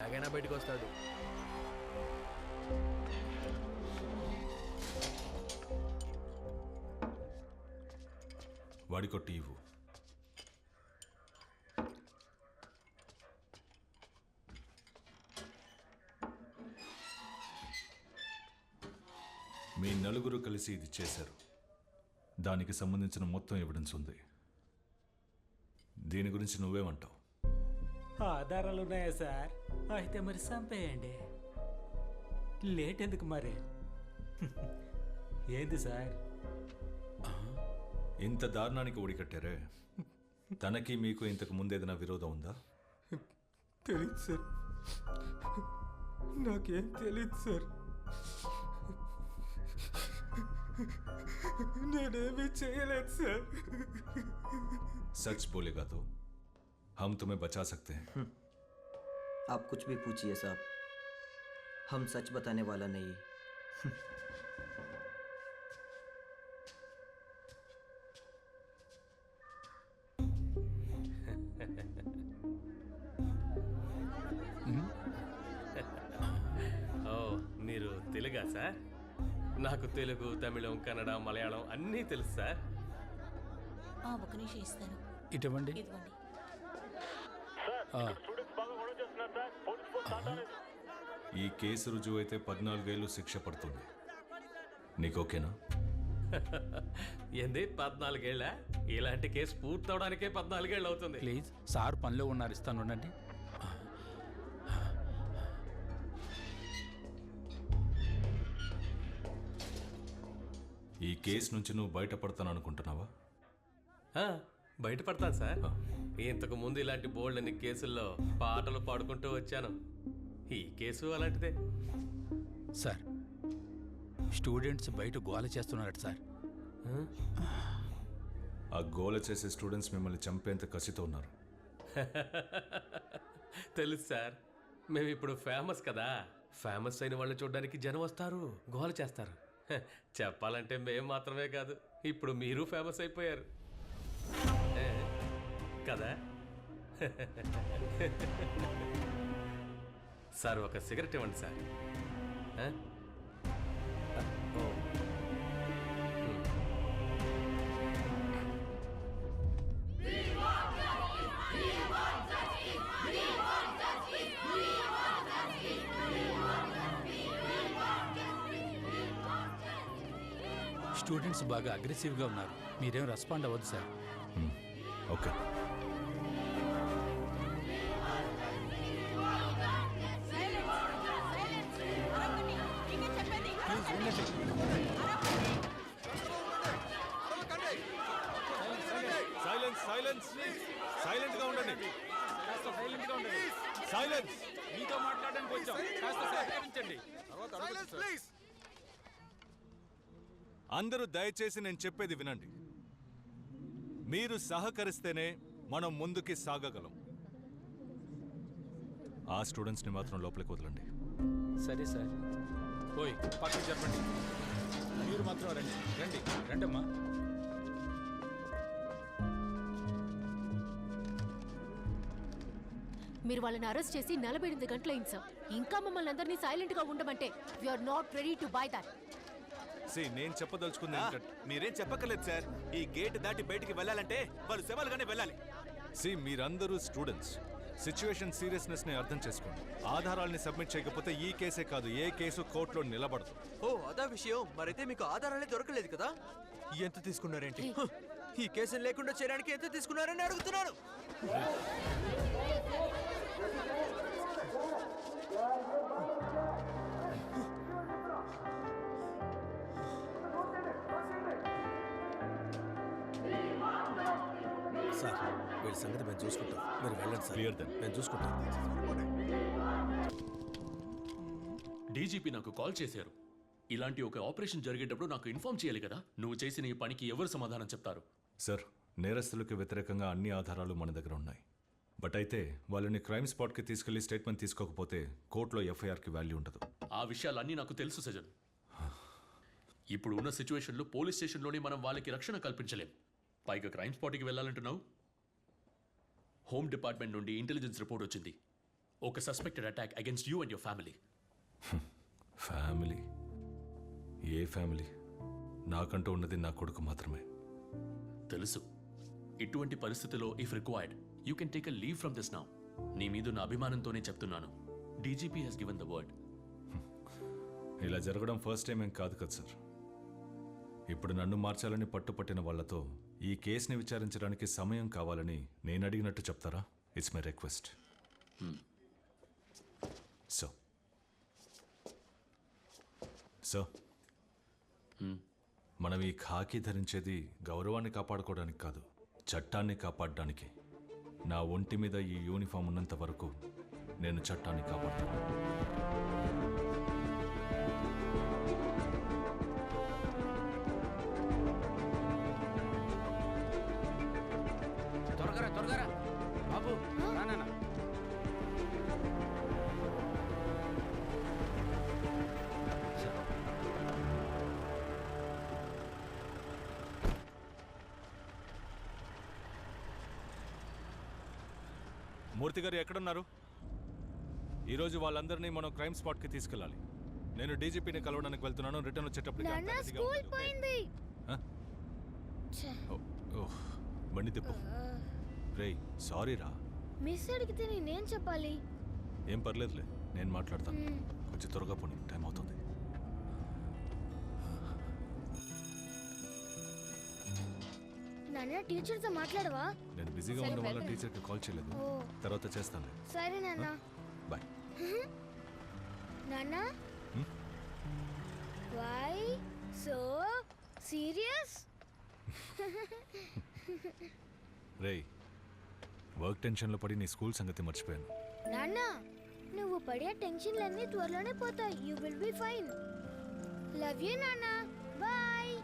ఎలాగైనా బయటకు వస్తాడు. వాడికో టీ ఇవ్వు. మీ నలుగురు కలిసి ఇది చేశారు. దానికి సంబంధించిన మొత్తం ఎవిడెన్స్ ఉంది. దీని గురించి నువ్వేమంటావు? ఆధారాలు ఉన్నాయా సార్? అయితే మరి చంపేయండి. లేట్ ఎందుకు మరి? ఏంది సార్ ఇంత దారుణానికి ఒడికట్టారే. తనకి మీకు ఇంతకు ముందు ఏదైనా విరోధం ఉందా? తెలీదు సార్, నాకేం తెలీదు సార్. నేనేమీ చేయలేదు సార్. सच बोलेगा तो हम तुम्हें बचा सकते हैं. आप कुछ भी पूछिए साहब, हम सच बताने वाला नहीं. ఓ మీరు తెలుగా సార్? నాకు తెలుగు, తమిళం, కన్నడ, మలయాళం అన్నీ తెలుసు సార్. ఒక నిమిషం ఇస్తాను. ఇటువంటి ఇదిగోండి. ఈ కేసు రుజువు అయితే 14 ఏళ్ళు శిక్ష పడుతుంది. నీకు ఓకేనా? ఏంది 14 ఏళ్ళ? ఇలాంటి కేసు పూర్తవడానికే 14 ఏళ్ళు అవుతుంది. ప్లీజ్ సార్ పనిలో ఉన్నారు, ఇస్తాను ఉండండి. ఈ కేసు నుంచి నువ్వు బయటపడతాను అనుకుంటున్నావా? బయటపడతాను సార్. ఇంతకు ముందు ఇలాంటి బోల్డ్ అన్ని కేసుల్లో పాటలు పాడుకుంటూ వచ్చాను. ఈ కేసు అలాంటిదే. సార్, స్టూడెంట్స్ బయట గోల చేస్తున్నారట సార్. ఆ గోల చేసే స్టూడెంట్స్ మిమ్మల్ని చంపేంత కసితో ఉన్నారు. తెలుసు సార్, మేము ఇప్పుడు ఫేమస్ కదా. ఫేమస్ అయిన వాళ్ళని చూడడానికి జనం వస్తారు, గోల చేస్తారు. చెప్పాలంటే మేము మాత్రమే కాదు, ఇప్పుడు మీరు ఫేమస్ అయిపోయారు కదా. సార్ ఒక సిగరెట్ ఇవ్వండి సార్. స్టూడెంట్స్ బాగా అగ్రెసివ్గా ఉన్నారు, మీరేం రెస్పాండ్ అవ్వద్దు sir. Okay. Silence silence silent గా ఉండండి. సైలెన్స్. మీతో మాట్లాడడానికి వచ్చాం, కాస్త సహకరించండి. అందరూ దయచేసి నేను చెప్పేది వినండి. మీరు సహకరిస్తేనే మనం ముందుకి సాగగలం. ఆ స్టూడెంట్స్ని మాత్రం లోపలికి వదలండి. సరే సార్. ఓయ్ పక్కకి చెప్పండి. మీరు మాత్రం రండి రండి రండమ్మా. మీరు వాళ్ళని అరెస్ట్ చేసి 48 గంటలైంది సార్. ఇంకా మమ్మల్ని అందరినీ సైలెంట్ గా ఉండమంటే we are not ready to buy that. నేను చెప్పదలుచుకుంది మీరేం చెప్పక్కర్లేదు సార్. ఈ గేట్ దాటి బయటికి వెళ్ళాలంటే వాళ్ళు శవాలుగానే వెళ్ళాలి. మీరందరూ స్టూడెంట్స్, సిచ్యువేషన్ సీరియస్నెస్ ని అర్థం చేసుకోండి. ఆధారాలని సబ్మిట్ చేయకపోతే ఈ కేసే కాదు, ఏ కేసు కోర్టులో నిలబడదు. ఓ అదా విషయం. మరైతే మీకు ఆధారాలే దొరకలేదు కదా? ఎంత తీసుకున్నారేంటి? ఈ కేసులు లేకుండా చేయడానికి ఎంత తీసుకున్నారని అడుగుతున్నాను. సార్, వీళ్ళ సంగతి మేము చూసుకుంటాం, మీరు వెళ్ళండి సార్. Clear then. మేము చూసుకుంటాం. డీజీపీ నాకు కాల్ చేశారు. ఇలాంటి ఒక ఆపరేషన్ జరిగేటప్పుడు నాకు ఇన్ఫార్మ్ చేయాలి కదా. నువ్వు చేసిన ఈ పనికి ఎవరు సమాధానం చెప్తారు? సార్, నేరస్తులకు వ్యతిరేకంగా అన్ని ఆధారాలు మన దగ్గర ఉన్నాయి. బట్ అయితే వాళ్ళని క్రైమ్ స్పాట్కి తీసుకెళ్లి స్టేట్మెంట్ తీసుకోకపోతే కోర్టులో ఎఫ్ఐఆర్కి వాల్యూ ఉండదు. ఆ విషయాలన్నీ నాకు తెలుసు సజన్. ఇప్పుడు ఉన్న సిచ్యువేషన్లో పోలీస్ స్టేషన్లోనే మనం వాళ్ళకి రక్షణ కల్పించలేం. పైగా క్రైమ్ స్పాట్కి వెళ్ళాలంటున్నావు. హోమ్ డిపార్ట్మెంట్ నుండి ఇంటెలిజెన్స్ రిపోర్ట్ వచ్చింది. ఒక suspected attack against you and your family. Family? ఏ ఫ్యామిలీ? నాకంటూ ఉన్నది నా కొడుకు మాత్రమే. తెలుసు. ఇటువంటి పరిస్థితిలో if required you can take a leave from this now. నీ మీద నా అభిమానంతోనే చెప్తున్నాను. DGP has given the word. ఇలా జరగడం ఫస్ట్ టైం ఏం కాదు కదా సార్. ఇప్పుడు నన్ను మార్చాలని పట్టుపట్టిన వాళ్లతో ఈ కేసుని విచారించడానికి సమయం కావాలని నేను అడిగినట్టు చెప్తారా? It's my request. సో మనం ఈ ఖాకీ ధరించేది గౌరవాన్ని కాపాడుకోవడానికి కాదు, చట్టాన్ని కాపాడడానికి. నా ఒంటి మీద ఈ యూనిఫామ్ ఉన్నంత వరకు నేను చట్టాన్ని కాపాడుతాను. త్వరగా బాబు రానా. మూర్తి గారు ఎక్కడున్నారు? ఈరోజు వాళ్ళందరినీ మనం క్రైమ్ స్పాట్కి తీసుకెళ్ళాలి. నేను డీజీపీని కలవడానికి వెళ్తున్నాను. రిటర్న్ వచ్చేటప్పటికి బండి తిప్పు. రేయ్ సారీ రా. మిస్ అడిగితే నేనేం చెప్పాలి? ఏం పర్లేదులే, నేను మాట్లాడతాను. కొంచెం త్వరగా పోనీ, టైం అవుతుంది. నాన్న టీచర్తో మాట్లాడవా? నేను బిజీగా ఉండడం వల్ల టీచర్కి కాల్ చేయలేదు. తర్వాత చేస్తాను. సరే నాన్న. బాయ్. నాన్న వై సో సీరియస్? రేయ్ వర్క్ టెన్షన్లో పడి నీ స్కూల్ సంగతి మర్చిపోయాను. నాన్న నువ్వు పడే టెన్షన్లన్నీ త్వరలోనే పోతాయి. You will be fine. Love you నాన్న. బాయ్.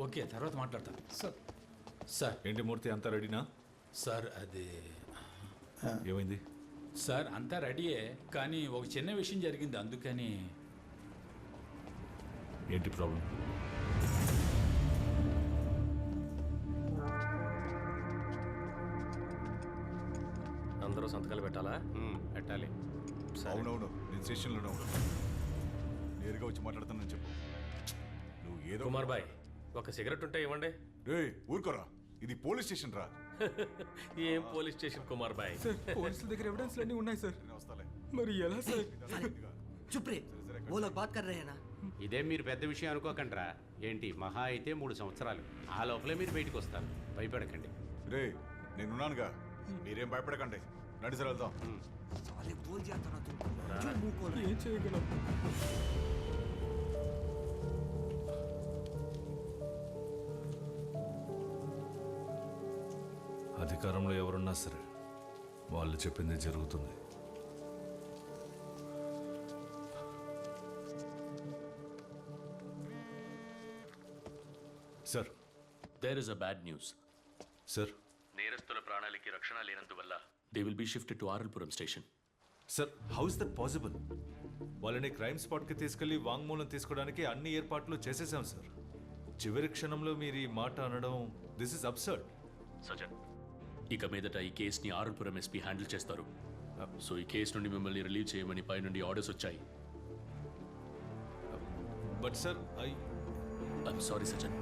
ఓకే, తర్వాత మాట్లాడతా. సార్ ఏంటి మూర్తి, అంతా రెడీనా? సార్ అది ఏమైంది? సార్ అంతా రెడీయే, కానీ ఒక చిన్న విషయం జరిగింది, అందుకని. ఏంటి ప్రాబ్లం? అందరూ సంతకాలు పెట్టాలా? పెట్టాలి. అవునవును, నేను స్టేషన్లోనే ఉన్నాను. నేరుగా వచ్చి మాట్లాడతానని చెప్పు. నువ్వు ఏదో కుమార్ బాయ్, ఒక సిగరెట్ ఉంటే ఇవ్వండి. రే ఊరుకోరా, ఇది పోలీస్ స్టేషన్ రా. ఏం police station Kumar boy? Sir పోలీసుల దగ్గర ఎవిడెన్స్ అన్నీ ఉన్నాయి సార్. వస్తాలే. మరి ఎలా సార్? चुप रे, वो लोग बात कर रहे हैं ना. ఇదే మీరు పెద్ద విషయం అనుకోకండిరా. ఏంటి మహా అయితే 3 సంవత్సరాలు, ఆ లోపలే మీరు బయటకు వస్తారు. భయపడకండి. రే నేనున్నానుగా, మీరేం భయపడకండి. రండి సార్ వెళ్దాం. साले बोल जाता ना तुम. जो मुंह खोल रहे ఏం చేయగలం? అధికారంలో ఎవరున్నా సరే వాళ్ళు చెప్పింది జరుగుతుంది. Sir. There is a bad news. Sir. నేరస్తుల ప్రాణాలకి రక్షణ లేనందువల్ల they will be shifted to RL Puram station. Sir, how is that possible? వాళ్ళని క్రైమ్ స్పాట్కి తీసుకెళ్లి వాంగ్మూలం తీసుకోవడానికి అన్ని ఏర్పాట్లు చేసేసాం సార్. చివరి క్షణంలో మీరు ఈ మాట అనడం, దిస్ ఇస్ అబ్సర్డ్. సజన్, ఇక మీదట ఈ కేసుని ఆర్ఎల్పురం ఎస్పీ హ్యాండిల్ చేస్తారు. సో ఈ కేసు నుండి మిమ్మల్ని రిలీవ్ చేయమని పై నుండి ఆర్డర్స్ వచ్చాయి. But sir, I'm sorry Sajan.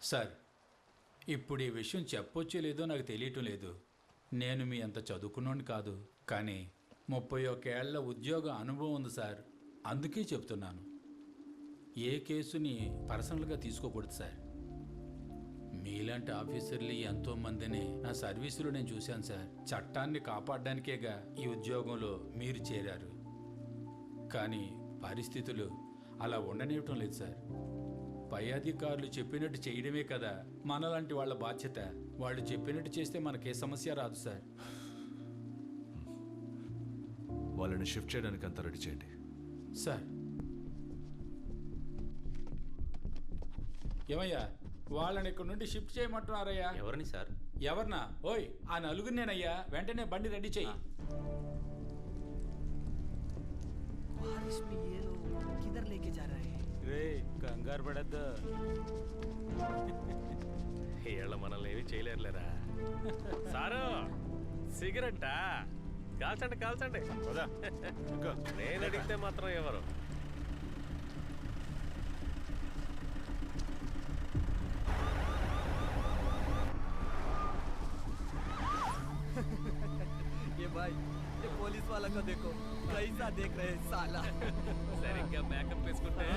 Sir, ఇప్పుడు ఈ విషయం చెప్పొచ్చో లేదో నాకు తెలియటం లేదు. నేను మీ అంత చదువుకున్నోని కాదు, కానీ 31 ఏళ్ల ఉద్యోగ అనుభవం ఉంది సార్. అందుకే చెప్తున్నాను, ఏ కేసుని పర్సనల్గా తీసుకోకూడదు సార్. మీలాంటి ఆఫీసర్లు ఎంతోమందిని నా సర్వీసులో నేను చూశాను సార్. చట్టాన్ని కాపాడడానికేగా ఈ ఉద్యోగంలో మీరు చేరారు. కానీ పరిస్థితులు అలా ఉండనివ్వటం లేదు సార్. పై అధికారులు చెప్పినట్టు చేయడమే కదా మనలాంటి వాళ్ళ బాధ్యత. వాళ్ళు చెప్పినట్టు చేస్తే మనకే సమస్య రాదు సార్. వాళ్ళని షిఫ్ట్ చేయడానికి అంతా రెడీ చేయండి. సార్ ఏమయ్యా వాళ్ళని ఇక్కడ నుండి షిఫ్ట్ చేయమంటున్నారయ్యా. ఎవరిని సార్? ఎవరినా? ఓయ్ ఆ నలుగురినేనయ్యా. వెంటనే బండి రెడీ చెయ్యి. రే కంగారు పడద్దు. వీళ్ళ మనల్ని ఏమి చేయలేరులేరా. సారు సిగరెట్టా? కాల్చండి కాల్చండి. నేను అడిగితే మాత్రం ఎవరు? ये भाई ये पुलिस वाला को देखो कैसा देख रहे हैं साला. సరిగ్గా మేకప్ వేసుకుంటే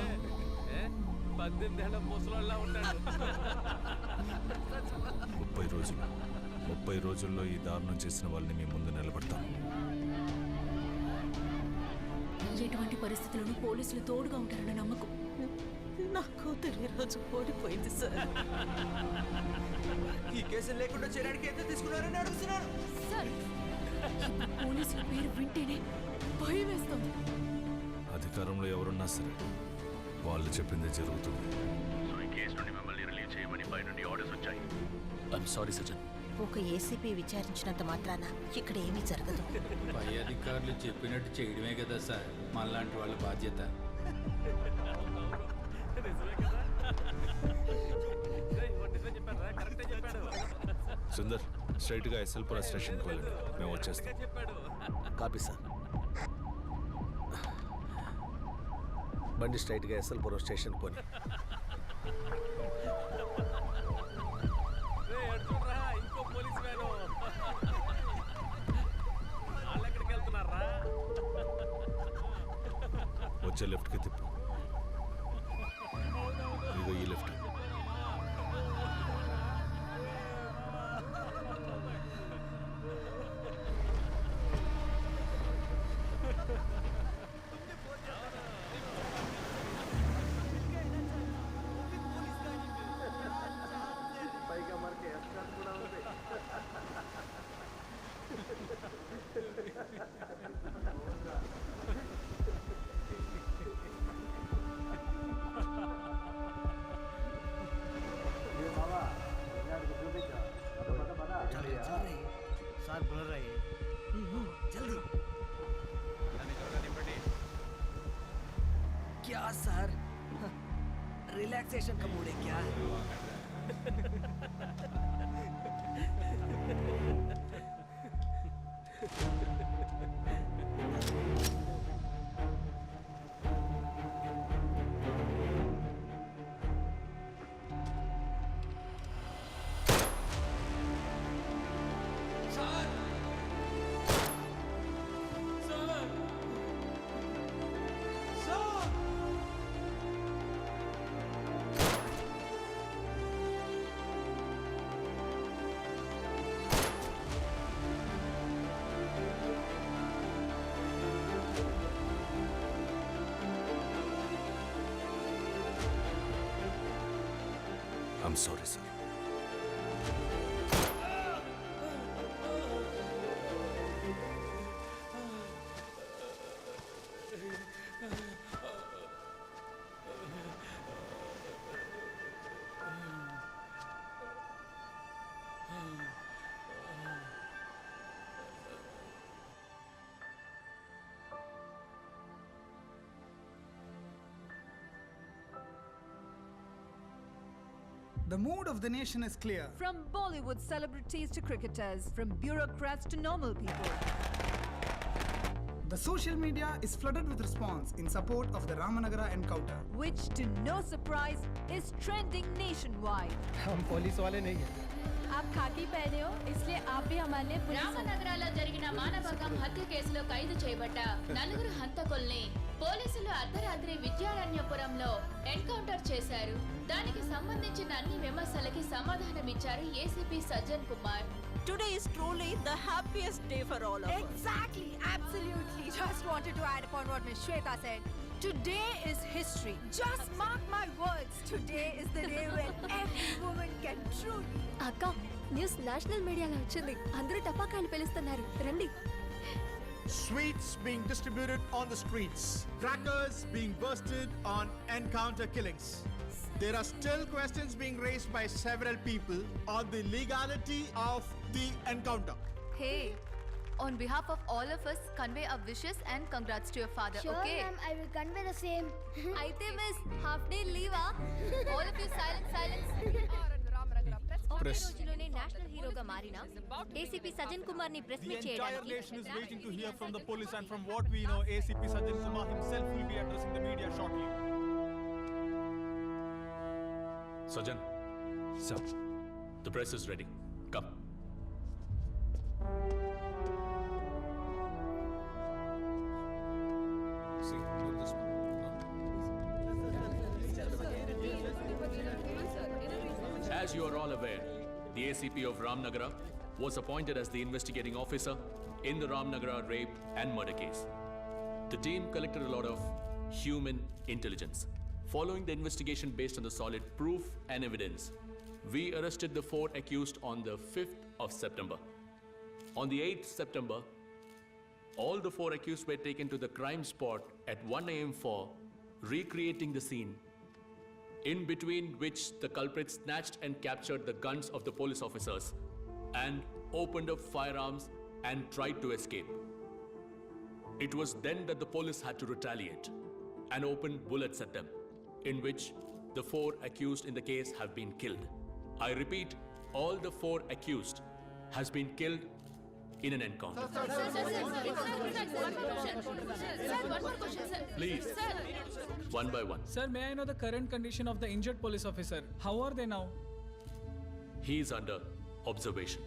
18 ఏళ్ల ముసలోళ్ళ ఉంటాడు. 30 రోజుల్లో ఈ దారుణం చేసిన వాళ్ళని మీ ముందు నిలబడతాను. ఎటువంటి పరిస్థితులను పోలీసులు తోడుగా ఉంటారన్న నమ్మకం. నా కూతురు ఈ రోజు ఓడిపోయింది సార్. ఈ కేసులు లేకుండా చేయడానికి ఎంత తీసుకున్నారని అడుగుతున్నాను. సార్ పోలీసుల పేరు వింటేనే భయం వేస్తుంది. అధికారంలో ఎవరున్నా సరే వాళ్ళు చెప్పిందే జరుగుతుంది. సో ఈ కేసు నుండి మిమ్మల్ని రిలీవ్ చేయమని పై నుండి ఆర్డర్స్ వచ్చాయి. I'm sorry Sajjan. ఒక ఏసీపీ విచారించినంత మాత్రాన ఇక్కడ ఏమీ జరగదు. పై అధికారులు చెప్పినట్టు చేయడమే కదా సార్ మనలాంటి వాళ్ళ బాధ్యత. సుందర్ స్ట్రైట్గా ఎస్ఎల్పుర స్టేషన్కి వెళ్ళండి, మేము వచ్చేస్తాం. Copy sir. బండి స్ట్రైట్గా ఎస్ఎల్పురం స్టేషన్ పోని. ఇంకో పోలీస్ వ్యాను. వాళ్ళు ఎక్కడికి వెళ్తున్నారా? వచ్చే లెఫ్ట్కి తిప్పు. ఇదిగో ఈ లెఫ్ట్. सर बोल रहे हैं जल्दी. क्या सर रिलैक्सेशन का मूड है क्या? I'm sorry, sir. The mood of the nation is clear. From Bollywood celebrities to cricketers, from bureaucrats to normal people. The social media is flooded with response in support of the Ramanagara encounter. Which, to no surprise, is trending nationwide. हम police वाले नहीं हैं. आप खाकी पहने हो, इसलिए आप भी हमारे लिए पुलिस हो. రామనగరాలో జరిగిన మానభంగం హత్య కేసులో ఖైదు చేయబడ్డ నలుగురు హంతకుల్ని పోలీసులు అర్ధరాత్రి విద్యారణ్యపురంలో ఎన్కౌంటర్ చేశారు. దానికి సంబంధించిన అన్ని విమర్శలకి సమాధానమిచ్చారు ACP Sajjan Kumar. Today is truly the happiest day for all of us. Exactly, absolutely. Just wanted to add upon what Ms. Shweta said. Today is history. Just mark my words. Today is the day when every woman can truly. అక్క news national మీడియాలో వచ్చింది. అందరూ టపాకాయలు పిలుస్తున్నారు రండి. Sweets being distributed on the streets. Crackers being bursted on encounter killings. There are still questions being raised by several people on the legality of the encounter. Hey, on behalf of all of us, convey our wishes and congrats to your father, Sure, okay? ma'am, I will convey the same. Aithe miss, half day leave all of you silence. ఒకే రోజులోనే national హీరోగా మారిన ACP సజన్ కుమార్ ని press meet చేయడానికి Nation is waiting to hear from the police, and from what we know, ACP Sajan Kumar himself will be addressing the media shortly. Sajan. Sir. The press is ready. Come. As you are all aware, the ACP of Ramnagara was appointed as the investigating officer in the Ramnagara rape and murder case. The team collected a lot of human intelligence. Following the investigation based on the solid proof and evidence, we arrested the 4 accused on the 5th of September. On the 8th September, all the 4 accused were taken to the crime spot at 1 a.m. for recreating the scene, in between which the culprits snatched and captured the guns of the police officers and opened up firearms and tried to escape. It was then that the police had to retaliate and open bullets at them, in which the 4 accused in the case have been killed. I repeat, all the 4 accused has been killed in an encounter. Please, one by one. Sir, may I know the current condition of the injured police officer? How are they now? He is under observation.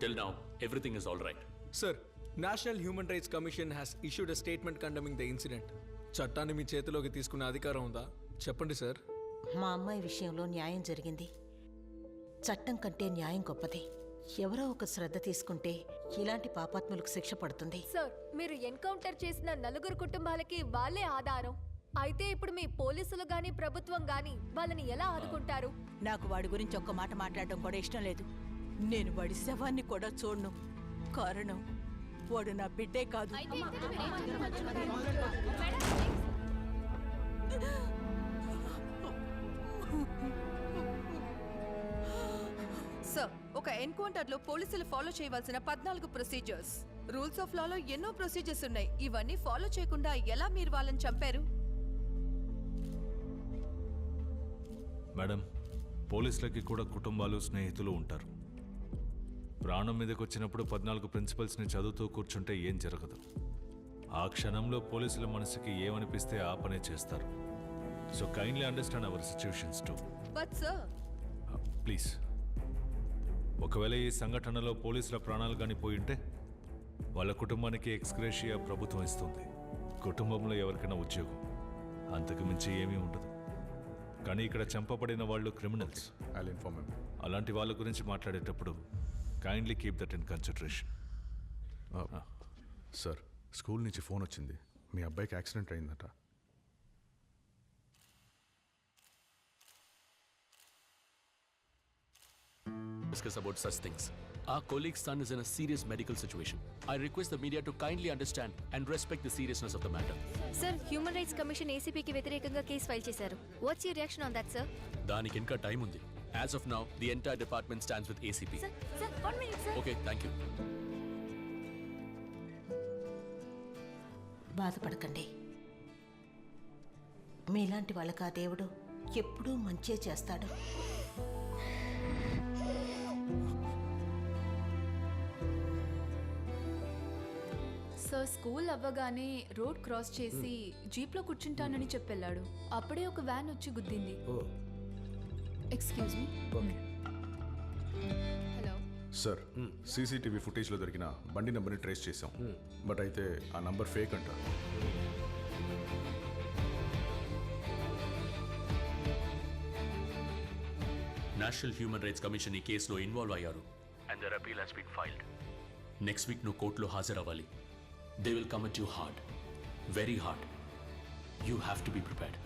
Till now, everything is all right. Sir, National Human Rights Commission has issued a statement condemning the incident. చట్టాన్ని మీ చేతిలోకి తీసుకునే అధికారం ఉందా? చెప్పండి sir. మా అమ్మాయి విషయంలో న్యాయం జరిగింది. చట్టం కంటే న్యాయం గొప్పది. ఎవరో ఒక శ్రద్ధ తీసుకుంటే ఇలాంటి పాపాత్ములకు శిక్ష పడుతుంది. సార్, మీరు ఎన్కౌంటర్ చేసిన 4 కుటుంబాలకి వాళ్ళే ఆధారం. అయితే ఇప్పుడు మీ పోలీసులు గాని ప్రభుత్వం గాని వాళ్ళని ఎలా ఆదుకుంటారు? నాకు వాడి గురించి ఒక్క మాట మాట్లాడడం కూడా ఇష్టం లేదు. నేను వాడి శవాన్ని కూడా చూడను. కారణం వాడు నా బిడ్డే కాదు. సార్, ఒక ఎన్కౌంటర్ లో పోలీసులు ఫాలో చేయవలసిన 14 ప్రొసీజర్స్, రూల్స్ ఆఫ్ లాలో ఎన్నో ప్రొసీజర్స్ ఉన్నాయి. ఇవన్నీ ఫాలో చేయకుండా ఎలా మీరు వాళ్ళని చంపారు? మేడం, పోలీసులకి కూడా కుటుంబాలు స్నేహితులు ఉంటారు. ప్రాణం మీదకి వచ్చినప్పుడు 14 ప్రిన్సిపల్స్ని చదువుతూ కూర్చుంటే ఏం జరగదు. ఆ క్షణంలో పోలీసుల మనసుకి ఏమనిపిస్తే ఆ పనే చేస్తారు. So kindly understand our situations to. But sir, please, ఒకవేళ ఈ సంఘటనలో పోలీసుల ప్రాణాలు కానీ పోయి ఉంటే వాళ్ళ కుటుంబానికి ఎక్స్గ్రేషియా ప్రభుత్వం ఇస్తుంది. కుటుంబంలో ఎవరికైనా ఉద్యోగం, అంతకు మించి ఏమీ ఉండదు. కానీ ఇక్కడ చంపబడిన వాళ్ళు క్రిమినల్స్. అలాంటి వాళ్ళ గురించి మాట్లాడేటప్పుడు kindly keep that in consideration. Sir, school నుంచి ఫోన్ వచ్చింది. మీ అబ్బాయికి యాక్సిడెంట్ అయిందట. Discuss about such things. Our colleague's son is in a serious medical situation. I request the media to kindly understand and respect the seriousness of the matter. Sir, human rights commission ఏసీపీకి వ్యతిరేకంగా case file చేశారు. What's your reaction on that sir? దానికి ఇంకా time ఉంది. As of now, the entire department stands with ACP. Sir, 1 minute, sir. Okay, thank you. బాధపడకండి. మీలాంటి వాళ్ళకి ఆ దేవుడు ఎప్పుడూ మంచే చేస్తాడు. సార్, స్కూల్ అవ్వగానే రోడ్ క్రాస్ చేసి జీప్లో కూర్చుంటానని చెప్పెళ్ళాడు. అప్పుడే ఒక వ్యాన్ వచ్చి గుద్దింది. Excuse me. Hello sir, CCTV ఫుటేజ్లో దొరికిన బండి నెంబర్ని ట్రేస్ చేసాం. బట్ అయితే ఆ నంబర్ ఫేక్ అంట. నేషనల్ హ్యూమన్ రైట్స్ కమిషన్ ఈ కేసులో ఇన్వాల్వ్ అయ్యారు. And their appeal has been filed. Next week నువ్వు కోర్టులో హాజరవ్వాలి. They will come at you hard. Very hard. You have to be prepared.